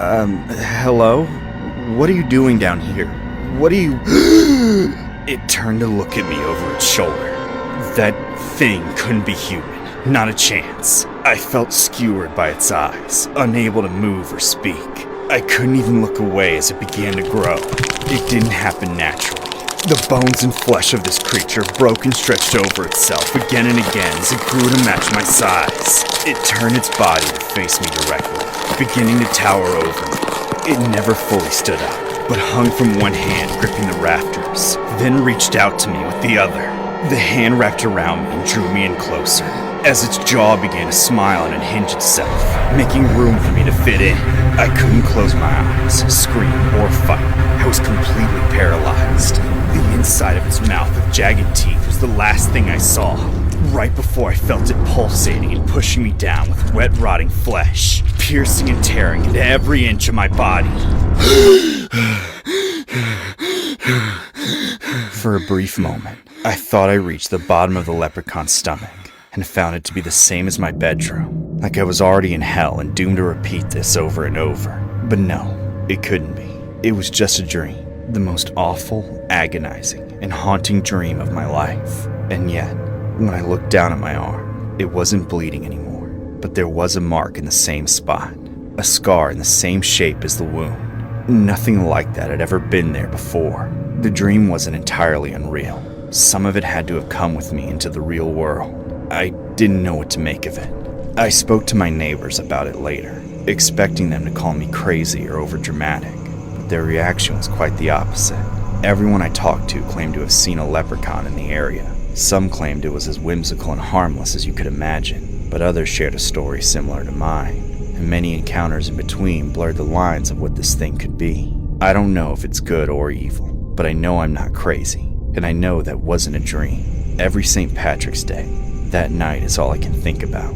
Hello? What are you doing down here? What are you... It turned to look at me over its shoulder. That thing couldn't be human. Not a chance. I felt skewered by its eyes, unable to move or speak. I couldn't even look away as it began to grow. It didn't happen naturally. The bones and flesh of this creature broke and stretched over itself again and again as it grew to match my size. It turned its body to face me directly, beginning to tower over me. It never fully stood up, but hung from one hand gripping the rafters, then reached out to me with the other. The hand wrapped around me and drew me in closer, as its jaw began to smile and unhinge itself, making room for me to fit in. I couldn't close my eyes, scream, or fight. I was completely paralyzed. The inside of its mouth with jagged teeth was the last thing I saw, right before I felt it pulsating and pushing me down with wet, rotting flesh, piercing and tearing into every inch of my body. For a brief moment, I thought I reached the bottom of the leprechaun's stomach and found it to be the same as my bedroom, like I was already in hell and doomed to repeat this over and over. But no, it couldn't be. It was just a dream, the most awful, agonizing, and haunting dream of my life. And yet, when I looked down at my arm, it wasn't bleeding anymore, but there was a mark in the same spot, a scar in the same shape as the wound. Nothing like that had ever been there before. The dream wasn't entirely unreal. Some of it had to have come with me into the real world. I didn't know what to make of it. I spoke to my neighbors about it later, expecting them to call me crazy or overdramatic, but their reaction was quite the opposite. Everyone I talked to claimed to have seen a leprechaun in the area. Some claimed it was as whimsical and harmless as you could imagine, but others shared a story similar to mine, and many encounters in between blurred the lines of what this thing could be. I don't know if it's good or evil, but I know I'm not crazy, and I know that wasn't a dream. Every St. Patrick's Day, that night is all I can think about.